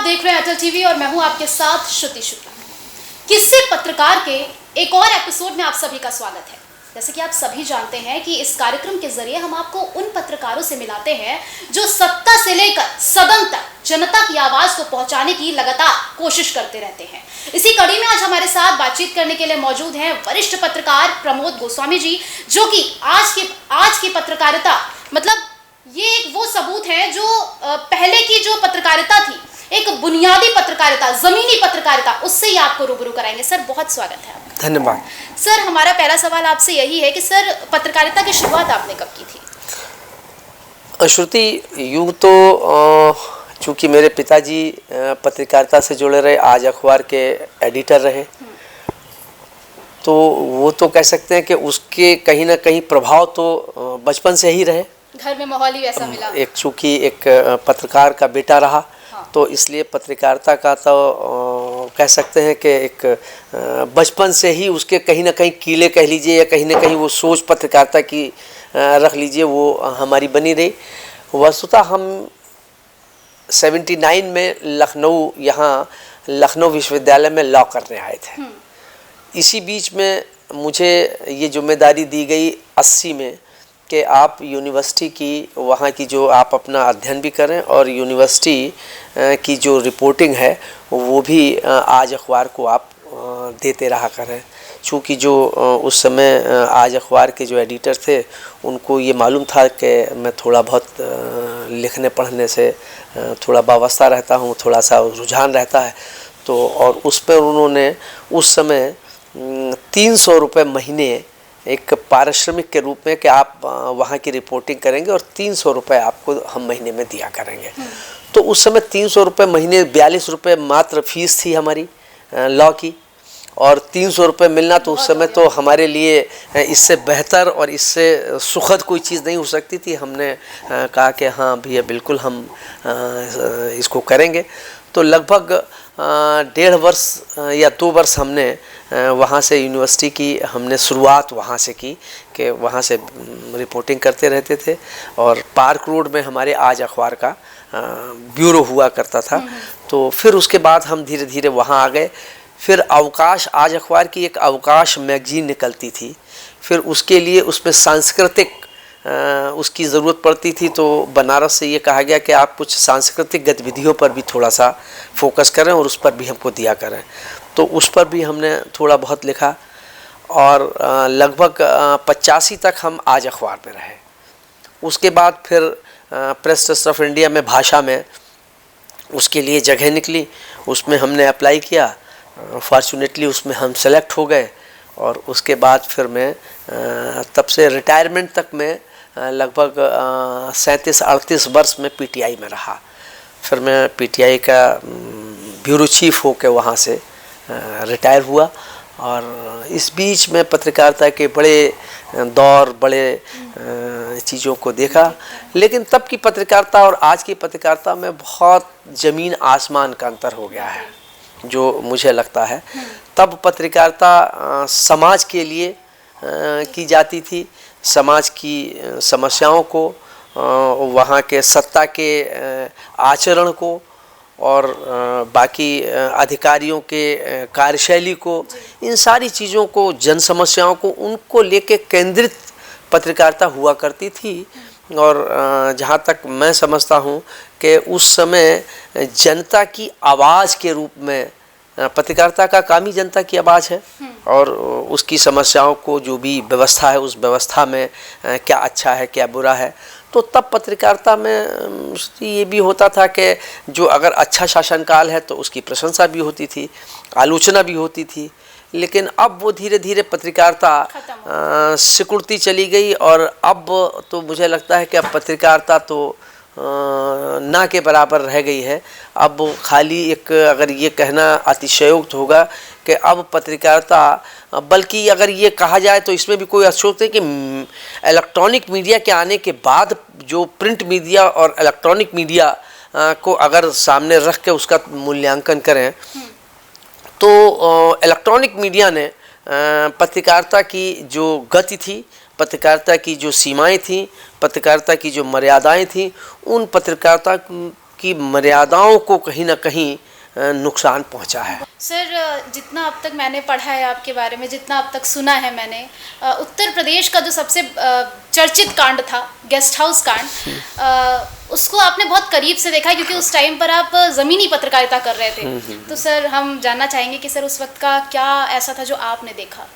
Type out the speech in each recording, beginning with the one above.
देख रहे हैं अटल टीवी और मैं हूं आपके साथ श्रुति शुक्ला। किस्से पत्रकार के एक और एपिसोड में आप सभी का स्वागत है। जैसे कि आप सभी जानते हैं कि इस कार्यक्रम के जरिए हम आपको उन पत्रकारों से मिलाते हैं जो सत्ता से लेकर सदन तक जनता की आवाज को पहुंचाने की लगातार कोशिश करते रहते हैं। इसी कड़ी में आज हमारे साथ बातचीत करने के लिए मौजूद हैं वरिष्ठ पत्रकार प्रमोद गोस्वामी जी, जो कि आज की पत्रकारिता मतलब ये एक वो सबूत है जो पहले की जो पत्रकारिता थी, एक बुनियादी पत्रकारिता, जमीनी पत्रकारिता, उससे ही आपको रूबरू कराएंगे। सर बहुत स्वागत है आपका। धन्यवाद। सर हमारा पहला सवाल आपसे यही है कि सर पत्रकारिता की शुरुआत आपने कब की थी? श्रुति, यूँ तो चूँकि मेरे पिताजी पत्रकारिता से जुड़े रहे, आज अखबार के एडिटर रहे, तो वो तो कह सकते हैं कि उसके कहीं ना कहीं प्रभाव तो बचपन से ही रहे। घर में माहौल ही वैसा मिला। एक चूँकि एक पत्रकार का बेटा रहा, हाँ। तो इसलिए पत्रकारिता का तो कह सकते हैं कि एक बचपन से ही उसके कहीं ना कहीं कीले कह लीजिए या कहीं ना कहीं वो सोच पत्रकारिता की रख लीजिए, वो हमारी बनी रही। वस्तुतः हम 79 में लखनऊ विश्वविद्यालय में लॉ करने आए थे। इसी बीच में मुझे ये जिम्मेदारी दी गई 80 में कि आप यूनिवर्सिटी की वहाँ की जो आप अपना अध्ययन भी करें और यूनिवर्सिटी की जो रिपोर्टिंग है वो भी आज अखबार को आप देते रहा करें। चूँकि जो उस समय आज अखबार के जो एडिटर थे उनको ये मालूम था कि मैं थोड़ा बहुत लिखने पढ़ने से थोड़ा वाबस्ता रहता हूँ, थोड़ा सा रुझान रहता है, तो और उस पर उन्होंने उस समय 300 रुपये महीने एक पारिश्रमिक के रूप में कि आप वहाँ की रिपोर्टिंग करेंगे और 300 रुपये आपको हम महीने में दिया करेंगे। तो उस समय 300 रुपये महीने, 42 रुपये मात्र फीस थी हमारी लॉ की, और 300 रुपये मिलना तो उस समय तो हमारे लिए इससे बेहतर और इससे सुखद कोई चीज़ नहीं हो सकती थी। हमने कहा कि हाँ भैया बिल्कुल हम इसको करेंगे। तो लगभग 1.5 वर्ष या 2 वर्ष हमने वहाँ से यूनिवर्सिटी की हमने शुरुआत वहाँ से की कि वहाँ से रिपोर्टिंग करते रहते थे, और पार्क रोड में हमारे आज अखबार का ब्यूरो हुआ करता था। तो फिर उसके बाद हम धीरे धीरे वहाँ आ गए। फिर अवकाश, आज अखबार की एक अवकाश मैगजीन निकलती थी, फिर उसके लिए उसमें सांस्कृतिक उसकी ज़रूरत पड़ती थी, तो बनारस से ये कहा गया कि आप कुछ सांस्कृतिक गतिविधियों पर भी थोड़ा सा फोकस करें और उस पर भी हमको दिया करें। तो उस पर भी हमने थोड़ा बहुत लिखा और लगभग 85 तक हम आज अखबार में रहे। उसके बाद फिर प्रेस ट्रस्ट ऑफ इंडिया में भाषा में उसके लिए जगह निकली, उसमें हमने अप्लाई किया, फॉर्चुनेटली उसमें हम सेलेक्ट हो गए, और उसके बाद फिर मैं तब से रिटायरमेंट तक मैं लगभग 37-38 वर्ष में पीटीआई में रहा। फिर मैं पीटीआई का ब्यूरो चीफ होकर वहाँ से रिटायर हुआ, और इस बीच में पत्रकारिता के बड़े दौर, बड़े चीज़ों को देखा। लेकिन तब की पत्रकारिता और आज की पत्रकारिता में बहुत ज़मीन आसमान का अंतर हो गया है, जो मुझे लगता है। तब पत्रकारिता समाज के लिए की जाती थी, समाज की समस्याओं को, वहाँ के सत्ता के आचरण को और बाकी अधिकारियों के कार्यशैली को, इन सारी चीज़ों को, जन समस्याओं को, उनको लेके केंद्रित पत्रकारिता हुआ करती थी। और जहाँ तक मैं समझता हूँ कि उस समय जनता की आवाज़ के रूप में पत्रकारिता का काम ही जनता की आवाज़ है, और उसकी समस्याओं को, जो भी व्यवस्था है उस व्यवस्था में क्या अच्छा है क्या बुरा है। तो तब पत्रकारिता में ये भी होता था कि जो अगर अच्छा शासनकाल है तो उसकी प्रशंसा भी होती थी, आलोचना भी होती थी। लेकिन अब वो धीरे धीरे पत्रकारिता सिकुड़ती चली गई, और अब तो मुझे लगता है कि अब पत्रकारिता तो ना के बराबर रह गई है। अब खाली एक, अगर ये कहना अतिशयोक्त होगा कि अब पत्रकारिता, बल्कि अगर ये कहा जाए तो इसमें भी कोई अतिशयोक्ति है कि इलेक्ट्रॉनिक मीडिया के आने के बाद जो प्रिंट मीडिया और इलेक्ट्रॉनिक मीडिया को अगर सामने रख के उसका मूल्यांकन करें तो इलेक्ट्रॉनिक मीडिया ने पत्रकारिता की जो गति थी, पत्रकारिता की जो सीमाएं थीं, पत्रकारिता की जो मर्यादाएं थीं, उन पत्रकारिता की मर्यादाओं को कहीं ना कहीं नुकसान पहुंचा है। सर, जितना अब तक मैंने पढ़ा है आपके बारे में, जितना अब तक सुना है मैंने, उत्तर प्रदेश का जो सबसे चर्चित कांड था गेस्ट हाउस कांड, उसको आपने बहुत करीब से देखा क्योंकि उस टाइम पर आप ज़मीनी पत्रकारिता कर रहे थे। तो सर, हम जानना चाहेंगे कि सर उस वक्त का क्या ऐसा था जो आपने देखा?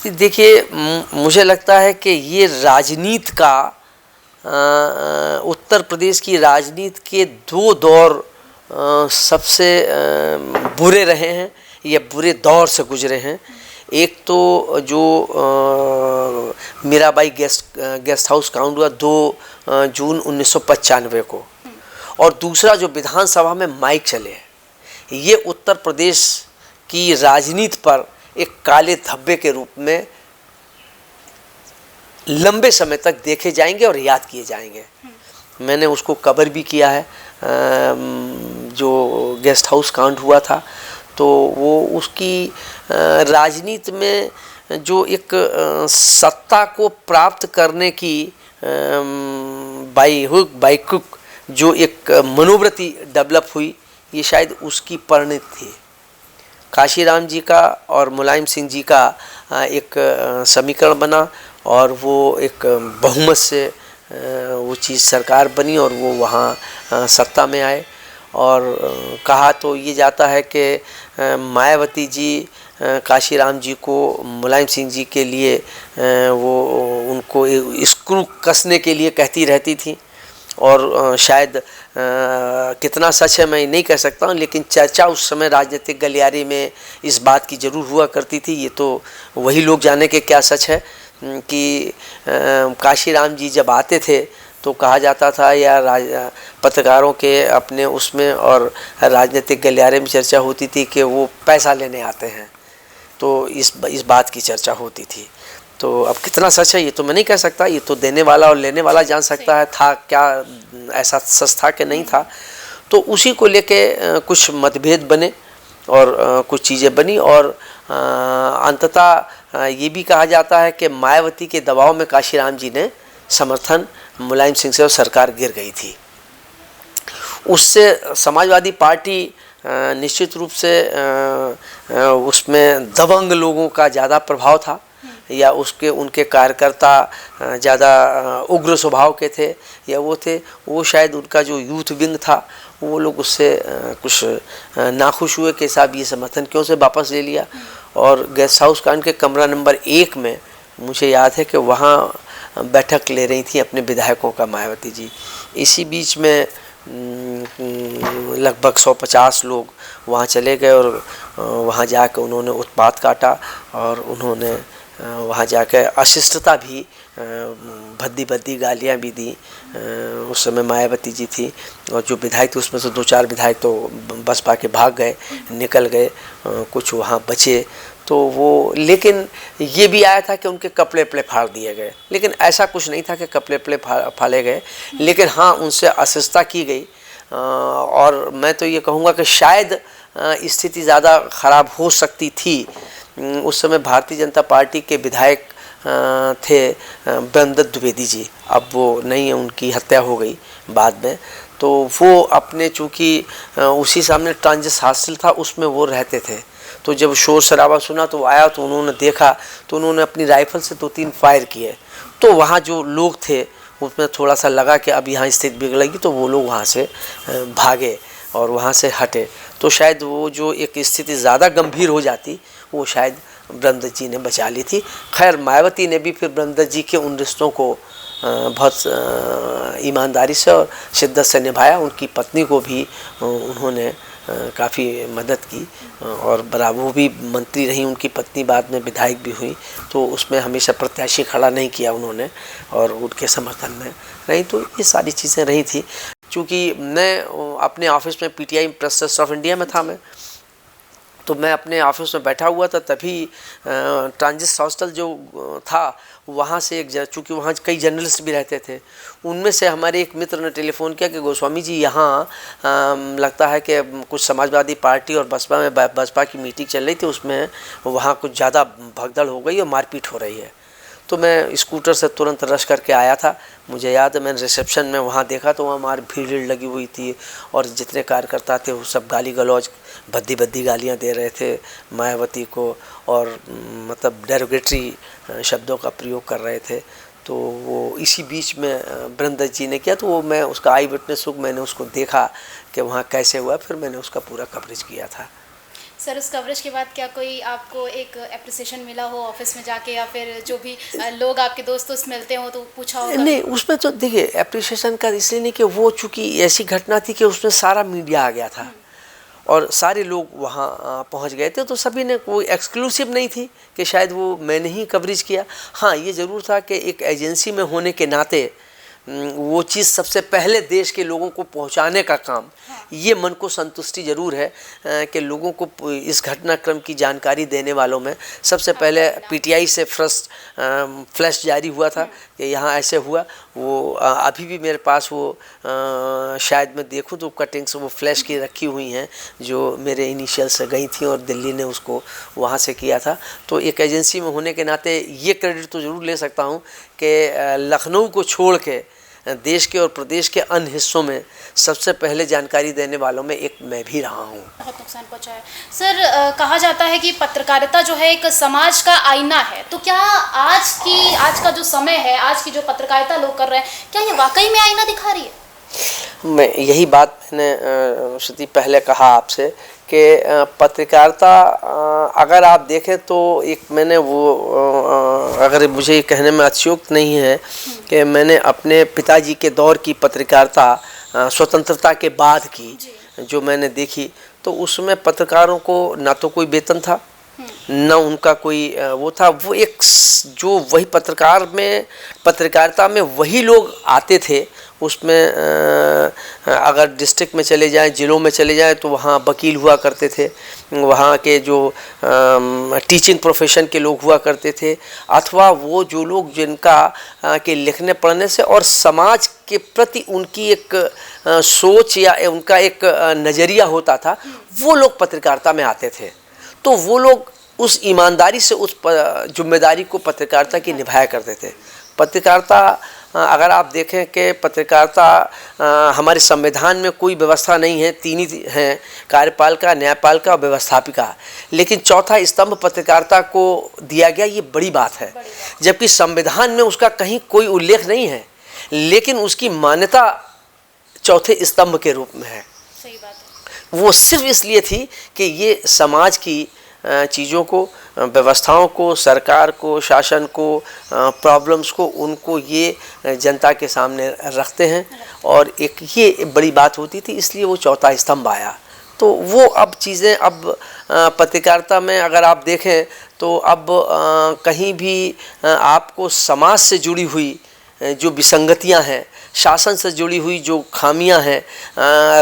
देखिए, मुझे लगता है कि ये राजनीति का उत्तर प्रदेश की राजनीति के दो दौर सबसे बुरे रहे हैं या बुरे दौर से गुजरे हैं। एक तो जो मीराबाई गेस्ट हाउस कांड हुआ 2 जून 1995 को, और दूसरा जो विधानसभा में माइक चले, ये उत्तर प्रदेश की राजनीति पर एक काले धब्बे के रूप में लंबे समय तक देखे जाएंगे और याद किए जाएंगे। मैंने उसको कवर भी किया है। जो गेस्ट हाउस कांड हुआ था, तो वो उसकी राजनीति में जो एक सत्ता को प्राप्त करने की बाई हुक बाई क्रुक जो एक मनोवृत्ति डेवलप हुई, ये शायद उसकी परिणति थी। काशीराम जी का और मुलायम सिंह जी का एक समीकरण बना और वो एक बहुमत से वो चीज़ सरकार बनी और वो वहाँ सत्ता में आए। और कहा तो ये जाता है कि मायावती जी काशीराम जी को मुलायम सिंह जी के लिए वो उनको स्क्रू कसने के लिए कहती रहती थी, और शायद कितना सच है मैं नहीं कह सकता हूँ, लेकिन चर्चा उस समय राजनीतिक गलियारे में इस बात की ज़रूर हुआ करती थी। ये तो वही लोग जाने के क्या सच है कि काशीराम जी जब आते थे तो कहा जाता था, या पत्रकारों के अपने उसमें और राजनीतिक गलियारे में चर्चा होती थी कि वो पैसा लेने आते हैं, तो इस बात की चर्चा होती थी। तो अब कितना सच है ये तो मैं नहीं कह सकता, ये तो देने वाला और लेने वाला जान सकता है। था क्या ऐसा सच था कि नहीं था, तो उसी को लेके कुछ मतभेद बने और कुछ चीज़ें बनी, और अंततः ये भी कहा जाता है कि मायावती के दबाव में काशीराम जी ने समर्थन मुलायम सिंह से और सरकार गिर गई थी। उससे समाजवादी पार्टी निश्चित रूप से उसमें दबंग लोगों का ज़्यादा प्रभाव था, या उनके कार्यकर्ता ज़्यादा उग्र स्वभाव के थे, या वो शायद उनका जो यूथ विंग था वो लोग उससे कुछ नाखुश हुए कि साहब ये समर्थन क्यों से वापस ले लिया। और गेस्ट हाउस कांड के कमरा नंबर 1 में मुझे याद है कि वहाँ बैठक ले रही थी अपने विधायकों का मायावती जी। इसी बीच में लगभग 150 लोग वहाँ चले गए और वहाँ जाकर उन्होंने उत्पात काटा, और उन्होंने वहाँ जाकर अशिष्टता भी भद्दी गालियाँ भी दी। उस समय मायावती जी थी, और जो विधायक थे उसमें से 2-4 विधायक तो बसपा के भाग गए, निकल गए, कुछ वहाँ बचे। तो वो, लेकिन ये भी आया था कि उनके कपड़े फाड़ दिए गए, लेकिन ऐसा कुछ नहीं था कि कपड़े फाड़े गए, लेकिन हाँ उनसे अशिष्टता की गई। और मैं तो ये कहूँगा कि शायद स्थिति ज़्यादा ख़राब हो सकती थी। उस समय भारतीय जनता पार्टी के विधायक थे ब्रह्मदत्त द्विवेदी जी, अब वो नहीं है, उनकी हत्या हो गई बाद में। तो वो अपने चूँकि उसी सामने ट्रांजिट हासिल था उसमें वो रहते थे, तो जब शोर शराबा सुना तो आया, तो उन्होंने देखा, तो उन्होंने अपनी राइफल से 2-3 फायर किए। तो वहाँ जो लोग थे उसमें थोड़ा सा लगा कि अब यहाँ स्थिति बिगड़ेगी, तो वो लोग वहाँ से भागे और वहाँ से हटे। तो शायद वो जो एक स्थिति ज़्यादा गंभीर हो जाती वो शायद ब्रह्मदत्त जी ने बचा ली थी। खैर मायावती ने भी फिर ब्रह्मदत्त जी के उन रिश्तों को बहुत ईमानदारी से और शिद्दत से निभाया। उनकी पत्नी को भी उन्होंने काफ़ी मदद की, और बराबर वो भी मंत्री रही उनकी पत्नी, बाद में विधायक भी हुई। तो उसमें हमेशा प्रत्याशी खड़ा नहीं किया उन्होंने, और उनके समर्थन में रही। तो ये सारी चीज़ें रही थी। चूँकि मैं अपने ऑफिस में PTI press trust of India में था मैं, तो मैं अपने ऑफिस में बैठा हुआ था, तभी ट्रांजिट हॉस्टल जो था वहाँ से चूँकि वहाँ कई जर्नलिस्ट भी रहते थे, उनमें से हमारे एक मित्र ने टेलीफ़ोन किया कि गोस्वामी जी यहाँ लगता है कि कुछ समाजवादी पार्टी और बसपा की मीटिंग चल रही थी, उसमें वहाँ कुछ ज़्यादा भगदड़ हो गई और मारपीट हो रही है। तो मैं स्कूटर से तुरंत रश करके आया था। मुझे याद है मैंने रिसेप्शन में वहाँ देखा तो वहाँ हमारी भीड़ लगी हुई थी और जितने कार्यकर्ता थे वो सब गाली गलौज भद्दी भद्दी गालियाँ दे रहे थे मायावती को और मतलब डेरोगेटरी शब्दों का प्रयोग कर रहे थे। तो वो इसी बीच में ब्रह्मदत्त जी ने किया तो वो मैं उसका आई विटनेस हूँ, मैंने उसको देखा कि वहाँ कैसे हुआ, फिर मैंने उसका पूरा कवरेज किया था। सर उस कवरेज के बाद क्या कोई आपको एक एप्रिसिएशन मिला हो ऑफिस में जाके, या फिर जो भी लोग आपके दोस्त मिलते हो तो पूछा हो? नहीं, उसमें तो देखिए एप्रिसिएशन का इसलिए नहीं कि वो चूँकि ऐसी घटना थी कि उसमें सारा मीडिया आ गया था और सारे लोग वहाँ पहुँच गए थे, तो सभी ने कोई एक्सक्लूसिव नहीं थी कि शायद वो मैंने ही कवरेज किया। हाँ, ये ज़रूर था कि एक एजेंसी में होने के नाते वो चीज़ सबसे पहले देश के लोगों को पहुंचाने का काम, ये मन को संतुष्टि ज़रूर है कि लोगों को इस घटनाक्रम की जानकारी देने वालों में सबसे पहले पीटीआई से फ्लैश जारी हुआ था कि यहाँ ऐसे हुआ। वो अभी भी मेरे पास वो शायद मैं देखूं तो कटिंग्स वो फ्लैश की रखी हुई हैं जो मेरे इनिशियल से गई थी और दिल्ली ने उसको वहाँ से किया था। तो एक एजेंसी में होने के नाते ये क्रेडिट तो ज़रूर ले सकता हूँ कि लखनऊ को छोड़ के देश के और प्रदेश के अन्य हिस्सों में सबसे पहले जानकारी देने वालों में एक मैं भी रहा हूँ। बहुत नुकसान पहुंचा है सर। कहा जाता है कि पत्रकारिता जो है एक समाज का आईना है, तो क्या आज का जो समय है, आज की जो पत्रकारिता लोग कर रहे हैं, क्या ये वाकई में आईना दिखा रही है? मैं यही बात मैंने श्रुति पहले कहा आपसे कि पत्रकारिता अगर आप देखें तो एक मैंने वो अगर मुझे कहने में अतिशयोक्त नहीं है कि मैंने अपने पिताजी के दौर की पत्रकारिता स्वतंत्रता के बाद की जो मैंने देखी, तो उसमें पत्रकारों को ना तो कोई वेतन था न उनका कोई वो था। वो एक जो वही पत्रकारिता में वही लोग आते थे। उसमें अगर डिस्ट्रिक्ट में चले जाएं, ज़िलों में चले जाएं तो वहाँ वकील हुआ करते थे, वहाँ के जो टीचिंग प्रोफेशन के लोग हुआ करते थे, अथवा वो जो लोग जिनका के लिखने पढ़ने से और समाज के प्रति उनकी एक सोच या उनका एक नज़रिया होता था, वो लोग पत्रकारिता में आते थे। तो वो लोग उस ईमानदारी से उस जिम्मेदारी को पत्रकारिता की निभाया करते थे। पत्रकारिता अगर आप देखें कि पत्रकारिता हमारे संविधान में कोई व्यवस्था नहीं है, तीन ही हैं, कार्यपालिका, न्यायपालिका और व्यवस्थापिका, लेकिन चौथा स्तंभ पत्रकारिता को दिया गया, ये बड़ी बात है। जबकि संविधान में उसका कहीं कोई उल्लेख नहीं है, लेकिन उसकी मान्यता चौथे स्तंभ के रूप में है। सही बात है। वो सिर्फ इसलिए थी कि ये समाज की चीज़ों को, व्यवस्थाओं को, सरकार को, शासन को, प्रॉब्लम्स को, उनको ये जनता के सामने रखते हैं और एक ये बड़ी बात होती थी, इसलिए वो चौथा स्तंभ आया। तो वो अब चीज़ें अब पत्रकारिता में अगर आप देखें तो अब कहीं भी आपको समाज से जुड़ी हुई जो विसंगतियां हैं, शासन से जुड़ी हुई जो खामियां हैं,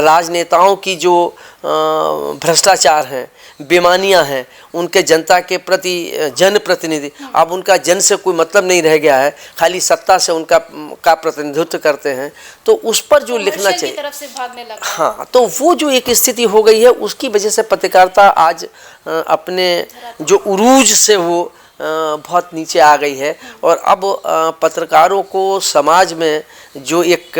राजनेताओं की जो भ्रष्टाचार हैं, बेईमानियां हैं, उनके जनता के प्रति जनप्रतिनिधि, अब उनका जन से कोई मतलब नहीं रह गया है, खाली सत्ता से उनका प्रतिनिधित्व करते हैं, तो उस पर जो लिखना चाहिए तरफ से भागने लगा। हाँ, तो वो जो एक स्थिति हो गई है, उसकी वजह से पत्रकारिता आज अपने जो उरूज से वो बहुत नीचे आ गई है। और अब पत्रकारों को समाज में जो एक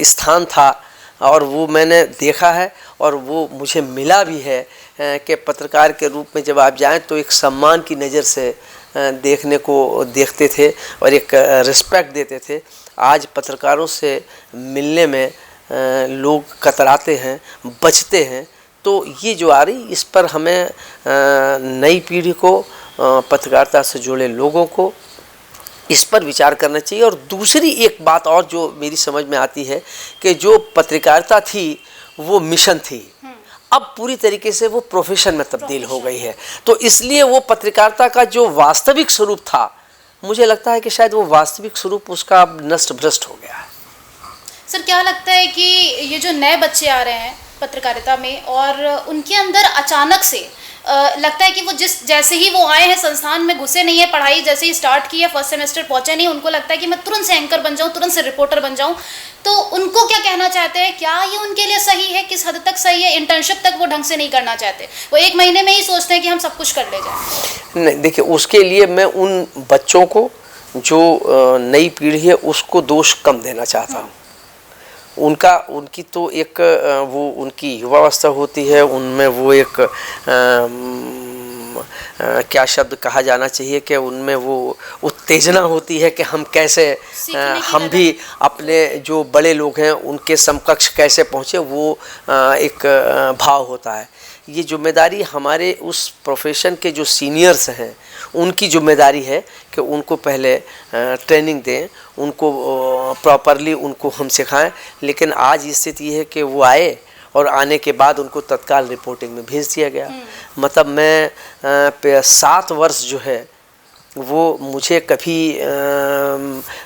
स्थान था और वो मैंने देखा है और वो मुझे मिला भी है कि पत्रकार के रूप में जब आप जाएं तो एक सम्मान की नज़र से देखते थे और एक रिस्पेक्ट देते थे। आज पत्रकारों से मिलने में लोग कतराते हैं, बचते हैं। तो ये जो आ रही, इस पर हमें नई पीढ़ी को, पत्रकारिता से जुड़े लोगों को इस पर विचार करना चाहिए। और दूसरी एक बात और जो मेरी समझ में आती है कि जो पत्रकारिता थी वो मिशन थी, अब पूरी तरीके से वो प्रोफेशन में तब्दील हो गई है। तो इसलिए वो पत्रकारिता का जो वास्तविक स्वरूप था, मुझे लगता है कि शायद वो वास्तविक स्वरूप उसका अब नष्ट भ्रष्ट हो गया है। सर क्या लगता है कि ये जो नए बच्चे आ रहे हैं पत्रकारिता में और उनके अंदर अचानक से लगता है कि वो जैसे ही वो आए हैं संस्थान में, घुसे नहीं है, पढ़ाई जैसे ही स्टार्ट की है, फर्स्ट सेमेस्टर पहुंचे नहीं, उनको लगता है कि मैं तुरंत से एंकर बन जाऊं, तुरंत से रिपोर्टर बन जाऊं, तो उनको क्या कहना चाहते हैं? क्या ये उनके लिए सही है? किस हद तक सही है? इंटर्नशिप तक वो ढंग से नहीं करना चाहते, वो 1 महीने में ही सोचते हैं कि हम सब कुछ कर ले जाए। नहीं, देखिए, उसके लिए मैं उन बच्चों को जो नई पीढ़ी है उसको दोष कम देना चाहता हूँ। उनकी तो एक वो उनकी युवावस्था होती है, उनमें वो एक क्या शब्द कहा जाना चाहिए कि उनमें वो उत्तेजना होती है कि हम कैसे हम भी अपने जो बड़े लोग हैं उनके समकक्ष कैसे पहुँचे, वो एक भाव होता है। ये जिम्मेदारी हमारे उस प्रोफेशन के जो सीनियर्स हैं उनकी जिम्मेदारी है कि उनको पहले ट्रेनिंग दें, उनको प्रॉपरली उनको हम सिखाएं। लेकिन आज स्थिति ये है कि वो आए और आने के बाद उनको तत्काल रिपोर्टिंग में भेज दिया गया। मतलब मैं 7 वर्ष जो है वो मुझे कभी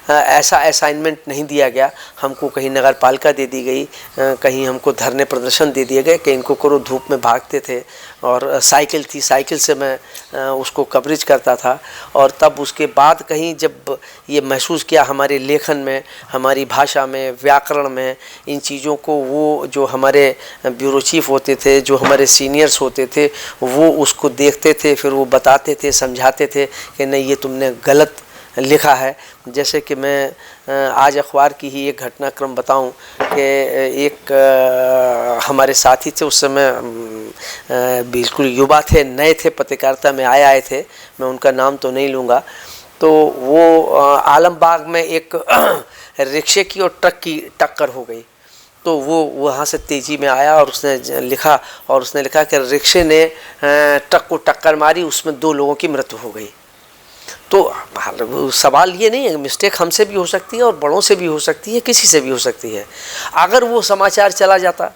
ऐसा असाइनमेंट नहीं दिया गया। हमको कहीं नगर पालिका दे दी गई, कहीं हमको धरने प्रदर्शन दे दिए गए कि इनको करो। धूप में भागते थे और साइकिल थी, साइकिल से मैं उसको कवरेज करता था। और तब उसके बाद कहीं जब ये महसूस किया हमारे लेखन में, हमारी भाषा में, व्याकरण में, इन चीज़ों को वो जो हमारे ब्यूरो चीफ होते थे, जो हमारे सीनियर्स होते थे, वो उसको देखते थे, फिर वो बताते थे, समझाते थे कि नहीं ये तुमने गलत लिखा है। जैसे कि मैं आज अखबार की ही एक घटनाक्रम बताऊं कि एक हमारे साथी थे, उस समय बिल्कुल युवा थे, नए थे, पत्रकारिता में आए थे, मैं उनका नाम तो नहीं लूँगा। तो वो आलमबाग में एक रिक्शे की और ट्रक की टक्कर हो गई। तो वो वहाँ से तेज़ी में आया और उसने लिखा कि रिक्शे ने ट्रक को टक्कर मारी, उसमें 2 लोगों की मृत्यु हो गई। तो सवाल ये नहीं है, मिस्टेक हमसे भी हो सकती है और बड़ों से भी हो सकती है, किसी से भी हो सकती है। अगर वो समाचार चला जाता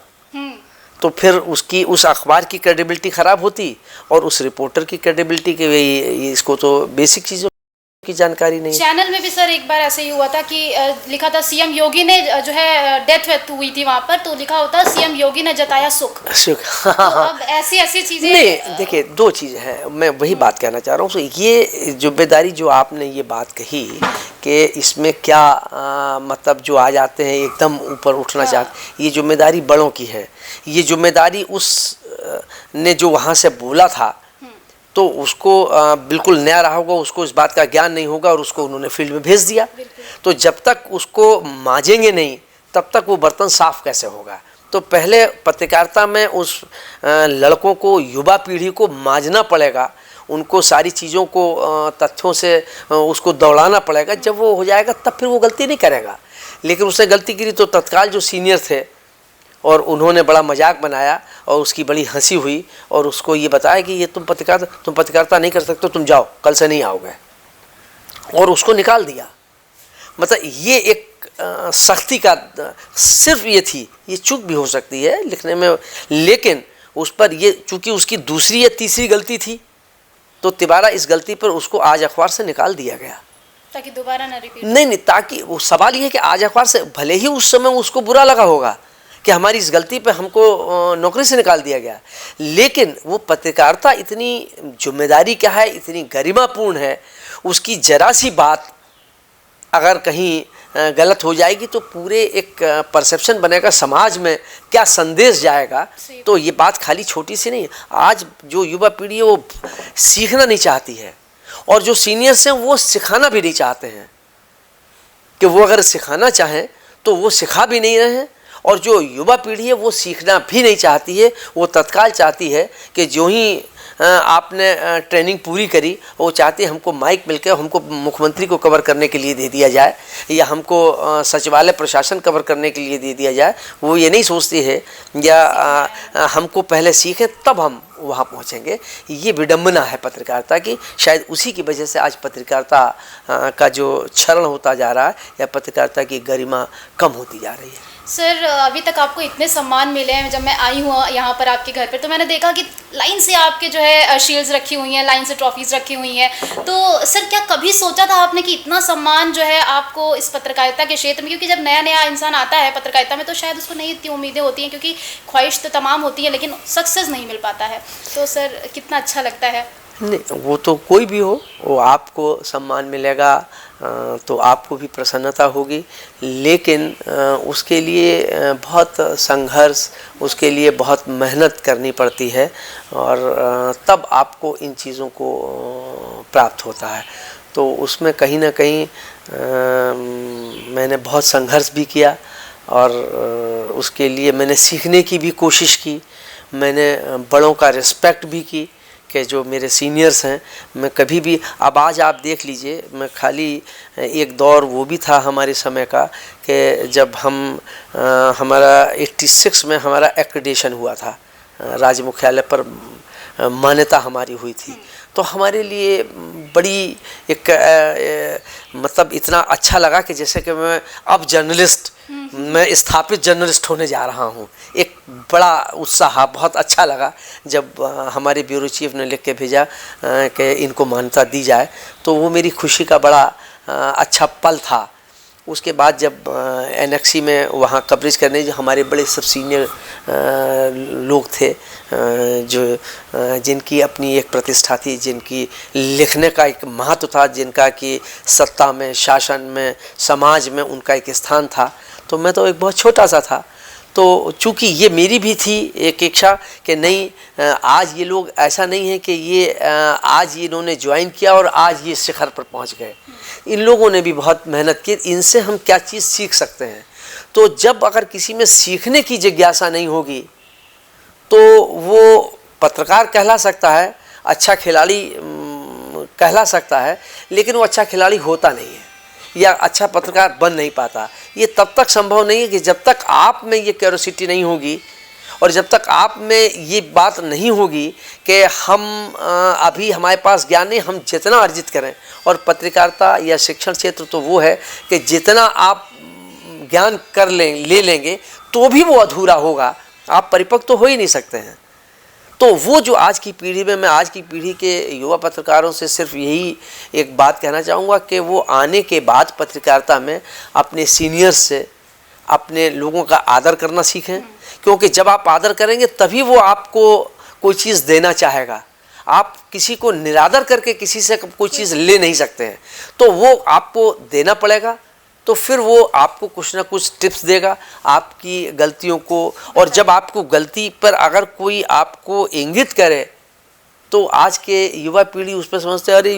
तो फिर उसकी उस अखबार की क्रेडिबिलिटी ख़राब होती और उस रिपोर्टर की क्रेडिबिलिटी की। इसको तो बेसिक चीज़ों की जानकारी नहीं। चैनल में भी सर एक बार ऐसे ही हुआ था कि लिखा था सीएम योगी ने जो है डेथ हुई थी वहाँ पर, तो लिखा होता सीएम योगी ने जताया सुख। हाँ। तो अब ऐसी चीजें नहीं, देखिए 2 चीज़ हैं, मैं वही बात कहना चाह रहा हूँ। ये जिम्मेदारी जो आपने ये बात कही कि इसमें क्या मतलब जो आ जाते हैं एकदम ऊपर उठना चाहते, ये जिम्मेदारी बड़ों की है। ये जिम्मेदारी उस ने जो वहाँ से बोला था तो उसको बिल्कुल नया रहा होगा, उसको इस बात का ज्ञान नहीं होगा और उसको उन्होंने फील्ड में भेज दिया। तो जब तक उसको मांजेंगे नहीं तब तक वो बर्तन साफ कैसे होगा। तो पहले पत्रकारिता में उस लड़कों को, युवा पीढ़ी को मांजना पड़ेगा, उनको सारी चीज़ों को तथ्यों से उसको दौड़ाना पड़ेगा। जब वो हो जाएगा तब फिर वो गलती नहीं करेगा। लेकिन उसने गलती की तो तत्काल जो सीनियर थे और उन्होंने बड़ा मजाक बनाया और उसकी बड़ी हंसी हुई और उसको ये बताया कि ये तुम पत्रकारिता नहीं कर सकते, तुम जाओ, कल से नहीं आओगे, और उसको निकाल दिया। मतलब ये एक सख्ती का सिर्फ ये थी। ये चूक भी हो सकती है लिखने में, लेकिन उस पर ये चूँकि उसकी दूसरी या तीसरी गलती थी तो तिबारा इस गलती पर उसको आज अखबार से निकाल दिया गया ताकि दोबारा ना रिपीट। नहीं, ताकि वो सवाल ये है कि आज अखबार से भले ही उस समय उसको बुरा लगा होगा कि हमारी इस गलती पे हमको नौकरी से निकाल दिया गया, लेकिन वो पत्रकारिता इतनी जिम्मेदारी क्या है, इतनी गरिमापूर्ण है, उसकी जरा सी बात अगर कहीं गलत हो जाएगी तो पूरे एक परसेप्शन बनेगा, समाज में क्या संदेश जाएगा। तो ये बात खाली छोटी सी नहीं है। आज जो युवा पीढ़ी है वो सीखना नहीं चाहती है और जो सीनियर्स हैं वो सिखाना भी नहीं चाहते हैं कि वो अगर सिखाना चाहें तो वो सिखा भी नहीं रहे हैं। और जो युवा पीढ़ी है वो सीखना भी नहीं चाहती है, वो तत्काल चाहती है कि जो ही आपने ट्रेनिंग पूरी करी वो चाहती है हमको माइक मिलकर हमको मुख्यमंत्री को कवर करने के लिए दे दिया जाए या हमको सचिवालय प्रशासन कवर करने के लिए दे दिया जाए। वो ये नहीं सोचती है या हमको पहले सीखें तब हम वहाँ पहुँचेंगे। ये विडंबना है पत्रकारिता की। शायद उसी की वजह से आज पत्रकारिता का जो क्षरण होता जा रहा है या पत्रकारिता की गरिमा कम होती जा रही है। सर अभी तक आपको इतने सम्मान मिले हैं। जब मैं आई हूँ यहाँ पर आपके घर पर तो मैंने देखा कि लाइन से आपके जो है शील्ड्स रखी हुई हैं, लाइन से ट्रॉफीज़ रखी हुई हैं। तो सर क्या कभी सोचा था आपने कि इतना सम्मान जो है आपको इस पत्रकारिता के क्षेत्र में, क्योंकि जब नया नया इंसान आता है पत्रकारिता में तो शायद उसको नहीं इतनी उम्मीदें होती हैं, क्योंकि ख्वाहिश तो तमाम होती है लेकिन सक्सेस नहीं मिल पाता है। तो सर कितना अच्छा लगता है। नहीं, वो तो कोई भी हो, वो आपको सम्मान मिलेगा तो आपको भी प्रसन्नता होगी, लेकिन उसके लिए बहुत संघर्ष, उसके लिए बहुत मेहनत करनी पड़ती है और तब आपको इन चीज़ों को प्राप्त होता है। तो उसमें कहीं ना कहीं मैंने बहुत संघर्ष भी किया और उसके लिए मैंने सीखने की भी कोशिश की। मैंने बड़ों का रिस्पेक्ट भी की कि जो मेरे सीनियर्स हैं, मैं कभी भी, अब आज आप देख लीजिए, मैं खाली एक दौर वो भी था हमारे समय का कि जब हमारा 86 में हमारा एक्रेडिटेशन हुआ था, राज्य मुख्यालय पर मान्यता हमारी हुई थी, तो हमारे लिए बड़ी एक मतलब इतना अच्छा लगा कि जैसे कि मैं स्थापित जर्नलिस्ट होने जा रहा हूँ। एक बड़ा उत्साह, बहुत अच्छा लगा जब हमारे ब्यूरो चीफ ने लिख के भेजा कि इनको मान्यता दी जाए, तो वो मेरी खुशी का बड़ा अच्छा पल था। उसके बाद जब एनएक्सी में वहाँ कवरेज करने जो हमारे बड़े सब सीनियर लोग थे, जो जिनकी अपनी एक प्रतिष्ठा थी, जिनकी लिखने का एक महत्व था, जिनका कि सत्ता में, शासन में, समाज में उनका एक स्थान था, तो मैं तो एक बहुत छोटा सा था। तो चूँकि ये मेरी भी थी एक इच्छा कि नहीं, आज ये लोग ऐसा नहीं है कि ये आज इन्होंने ज्वाइन किया और आज ये शिखर पर पहुंच गए। इन लोगों ने भी बहुत मेहनत की, इनसे हम क्या चीज़ सीख सकते हैं। तो जब अगर किसी में सीखने की जिज्ञासा नहीं होगी तो वो पत्रकार कहला सकता है, अच्छा खिलाड़ी कहला सकता है, लेकिन वो अच्छा खिलाड़ी होता नहीं है या अच्छा पत्रकार बन नहीं पाता। ये तब तक संभव नहीं है कि जब तक आप में ये क्यूरोसिटी नहीं होगी और जब तक आप में ये बात नहीं होगी कि हम अभी हमारे पास ज्ञान नहीं, हम जितना अर्जित करें। और पत्रकारिता या शिक्षण क्षेत्र तो वो है कि जितना आप ज्ञान ले लेंगे तो भी वो अधूरा होगा, आप परिपक्व तो हो ही नहीं सकते हैं। तो वो जो आज की पीढ़ी में, मैं आज की पीढ़ी के युवा पत्रकारों से सिर्फ यही एक बात कहना चाहूँगा कि वो आने के बाद पत्रकारिता में अपने सीनियर्स से, अपने लोगों का आदर करना सीखें, क्योंकि जब आप आदर करेंगे तभी वो आपको कोई चीज़ देना चाहेगा। आप किसी को निरादर करके किसी से कोई चीज़ ले नहीं सकते हैं, तो वो आपको देना पड़ेगा, तो फिर वो आपको कुछ ना कुछ टिप्स देगा आपकी गलतियों को। और जब आपको गलती पर अगर कोई आपको इंगित करे तो आज के युवा पीढ़ी उस पर समझते हैं अरे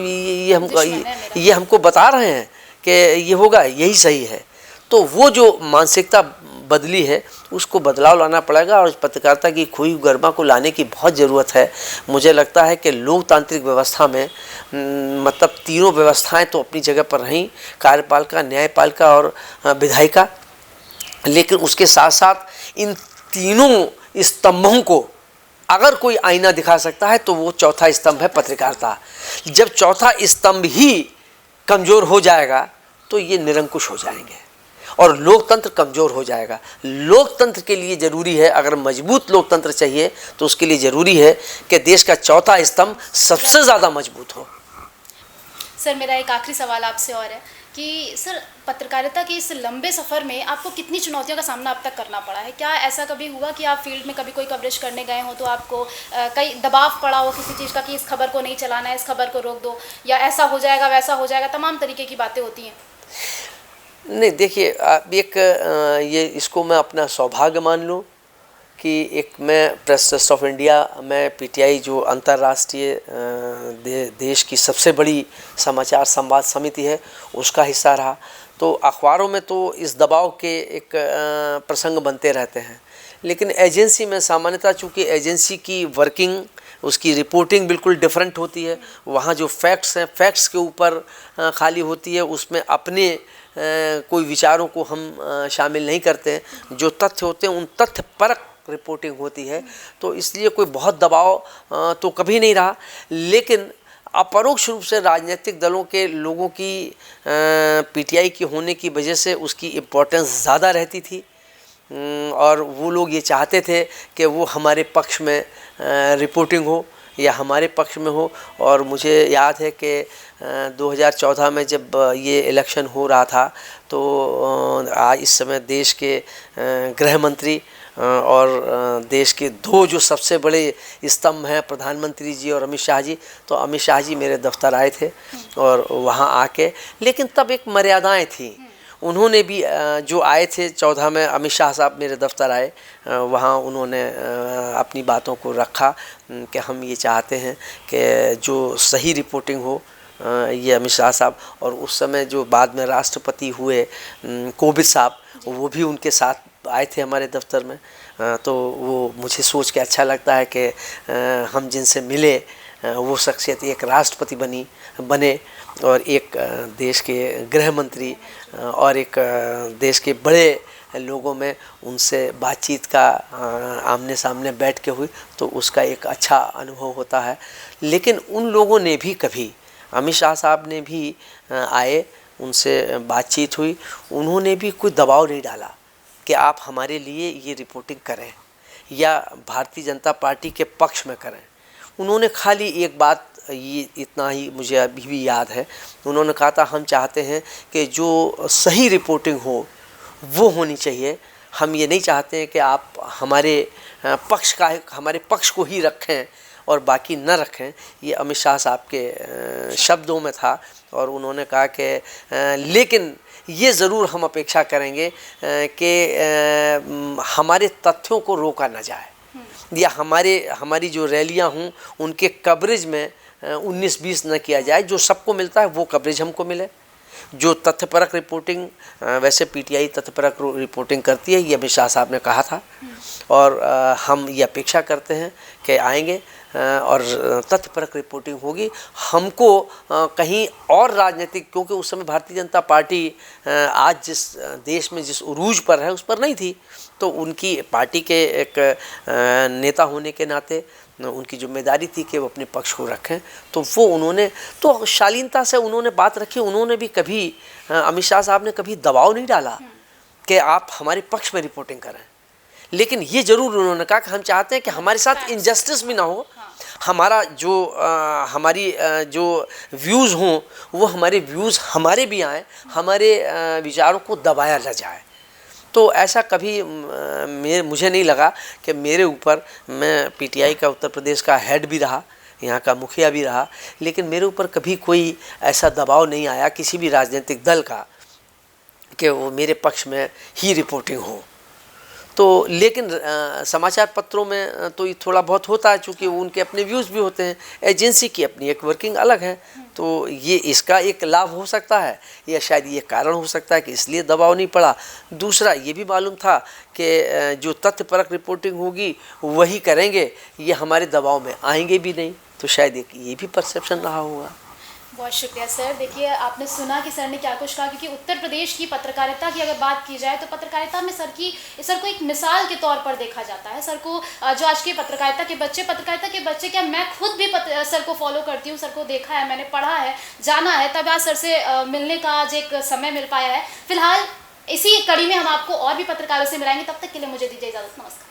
ये हमको बता रहे हैं कि ये होगा, यही सही है। तो वो जो मानसिकता बदली है उसको बदलाव लाना पड़ेगा और पत्रकारिता की खोई गरिमा को लाने की बहुत ज़रूरत है। मुझे लगता है कि लोकतांत्रिक व्यवस्था में मतलब तीनों व्यवस्थाएं तो अपनी जगह पर रहीं, कार्यपालिका, न्यायपालिका और विधायिका, लेकिन उसके साथ साथ इन तीनों स्तंभों को अगर कोई आईना दिखा सकता है तो वो चौथा स्तंभ है पत्रकारिता। जब चौथा स्तंभ ही कमज़ोर हो जाएगा तो ये निरंकुश हो जाएंगे और लोकतंत्र कमज़ोर हो जाएगा। लोकतंत्र के लिए ज़रूरी है, अगर मजबूत लोकतंत्र चाहिए तो उसके लिए ज़रूरी है कि देश का चौथा स्तंभ सबसे ज़्यादा मजबूत हो। सर, मेरा एक आखिरी सवाल आपसे और है कि सर, पत्रकारिता के इस लंबे सफ़र में आपको कितनी चुनौतियों का सामना अब तक करना पड़ा है? क्या ऐसा कभी हुआ कि आप फील्ड में कभी कोई कवरेज करने गए हो तो आपको कई दबाव पड़ा हो किसी चीज़ का कि इस खबर को नहीं चलाना है, इस खबर को रोक दो, या ऐसा हो जाएगा वैसा हो जाएगा, तमाम तरीके की बातें होती हैं? नहीं, देखिए, एक ये इसको मैं अपना सौभाग्य मान लूँ कि एक मैं प्रेस ट्रस्ट ऑफ इंडिया में पीटीआई जो अंतर्राष्ट्रीय देश की सबसे बड़ी समाचार संवाद समिति है उसका हिस्सा रहा। तो अखबारों में तो इस दबाव के एक प्रसंग बनते रहते हैं, लेकिन एजेंसी में सामान्यतः चूँकि एजेंसी की वर्किंग, उसकी रिपोर्टिंग बिल्कुल डिफरेंट होती है। वहाँ जो फैक्ट्स हैं, फैक्ट्स के ऊपर खाली होती है, उसमें अपने कोई विचारों को हम शामिल नहीं करते हैं। जो तथ्य होते हैं उन तथ्य परक रिपोर्टिंग होती है, तो इसलिए कोई बहुत दबाव तो कभी नहीं रहा। लेकिन अपरोक्ष रूप से राजनीतिक दलों के लोगों की पीटीआई की होने की वजह से उसकी इम्पोर्टेंस ज़्यादा रहती थी और वो लोग ये चाहते थे कि वो हमारे पक्ष में रिपोर्टिंग हो या हमारे पक्ष में हो। और मुझे याद है कि 2014 में जब ये इलेक्शन हो रहा था तो आज इस समय देश के गृह मंत्री और देश के दो जो सबसे बड़े स्तंभ हैं, प्रधानमंत्री जी और अमित शाह जी, तो अमित शाह जी मेरे दफ्तर आए थे और वहाँ आके, लेकिन तब एक मर्यादाएं थी। उन्होंने भी जो आए थे 14 में, अमित शाह साहब मेरे दफ्तर आए, वहाँ उन्होंने अपनी बातों को रखा कि हम ये चाहते हैं कि जो सही रिपोर्टिंग हो ये अमित शाह साहब, और उस समय जो बाद में राष्ट्रपति हुए कोविंद साहब, वो भी उनके साथ आए थे हमारे दफ्तर में। तो वो मुझे सोच के अच्छा लगता है कि हम जिनसे मिले वो शख्सियत एक राष्ट्रपति बने और एक देश के गृह मंत्री और एक देश के बड़े लोगों में उनसे बातचीत का आमने सामने बैठ के हुई, तो उसका एक अच्छा अनुभव होता है। लेकिन उन लोगों ने भी कभी, अमित शाह साहब ने भी आए, उनसे बातचीत हुई, उन्होंने भी कोई दबाव नहीं डाला कि आप हमारे लिए ये रिपोर्टिंग करें या भारतीय जनता पार्टी के पक्ष में करें। उन्होंने खाली एक बात, ये इतना ही मुझे अभी भी याद है, उन्होंने कहा था हम चाहते हैं कि जो सही रिपोर्टिंग हो वो होनी चाहिए, हम ये नहीं चाहते हैं कि आप हमारे पक्ष को ही रखें और बाकी न रखें। ये अमित शाह साहब के शब्दों में था। और उन्होंने कहा कि लेकिन ये ज़रूर हम अपेक्षा करेंगे कि हमारे तथ्यों को रोका न जाए या हमारी जो रैलियां हों उनके कवरेज में 19-20 न किया जाए। जो सबको मिलता है वो कवरेज हमको मिले। जो तथ्यपरक रिपोर्टिंग, वैसे पीटीआई तथ्यपरक रिपोर्टिंग करती है, ये अमित शाह साहब ने कहा था, और हम ये अपेक्षा करते हैं कि आएंगे और तथ्यपरक रिपोर्टिंग होगी। हमको कहीं और राजनीतिक, क्योंकि उस समय भारतीय जनता पार्टी आज जिस देश में जिस उरूज पर है उस पर नहीं थी, तो उनकी पार्टी के एक नेता होने के नाते उनकी जिम्मेदारी थी कि वो अपने पक्ष को रखें। तो वो उन्होंने तो शालीनता से उन्होंने बात रखी। उन्होंने भी कभी, अमित शाह साहब ने कभी दबाव नहीं डाला कि आप हमारे पक्ष में रिपोर्टिंग करें। लेकिन ये ज़रूर उन्होंने कहा कि हम चाहते हैं कि हमारे साथ इनजस्टिस भी ना हो, हमारा हमारी जो व्यूज़ हों वो हमारे व्यूज़ हमारे भी आएँ, हमारे विचारों को दबाया न जाए। तो ऐसा कभी मुझे नहीं लगा कि मेरे ऊपर, मैं पीटीआई का उत्तर प्रदेश का हेड भी रहा, यहाँ का मुखिया भी रहा, लेकिन मेरे ऊपर कभी कोई ऐसा दबाव नहीं आया किसी भी राजनीतिक दल का कि वो मेरे पक्ष में ही रिपोर्टिंग हो। तो लेकिन समाचार पत्रों में तो ये थोड़ा बहुत होता है, चूँकि उनके अपने व्यूज़ भी होते हैं, एजेंसी की अपनी एक वर्किंग अलग है। तो ये इसका एक लाभ हो सकता है या शायद ये कारण हो सकता है कि इसलिए दबाव नहीं पड़ा। दूसरा ये भी मालूम था कि जो तथ्यपरक रिपोर्टिंग होगी वही करेंगे, ये हमारे दबाव में आएंगे भी नहीं, तो शायद ये भी परसेप्शन रहा होगा। बहुत शुक्रिया सर। देखिए, आपने सुना कि सर ने क्या कुछ कहा, क्योंकि उत्तर प्रदेश की पत्रकारिता की अगर बात की जाए तो पत्रकारिता में सर को एक मिसाल के तौर पर देखा जाता है। सर को जो आज के पत्रकारिता के बच्चे क्या, मैं खुद भी सर को फॉलो करती हूँ, सर को देखा है, मैंने पढ़ा है, जाना है, तब आज सर से मिलने का आज एक समय मिल पाया है। फिलहाल इसी कड़ी में हम आपको और भी पत्रकारों से मिलाएंगे। तब तक के लिए मुझे दीजिए इजाज़त। नमस्कार।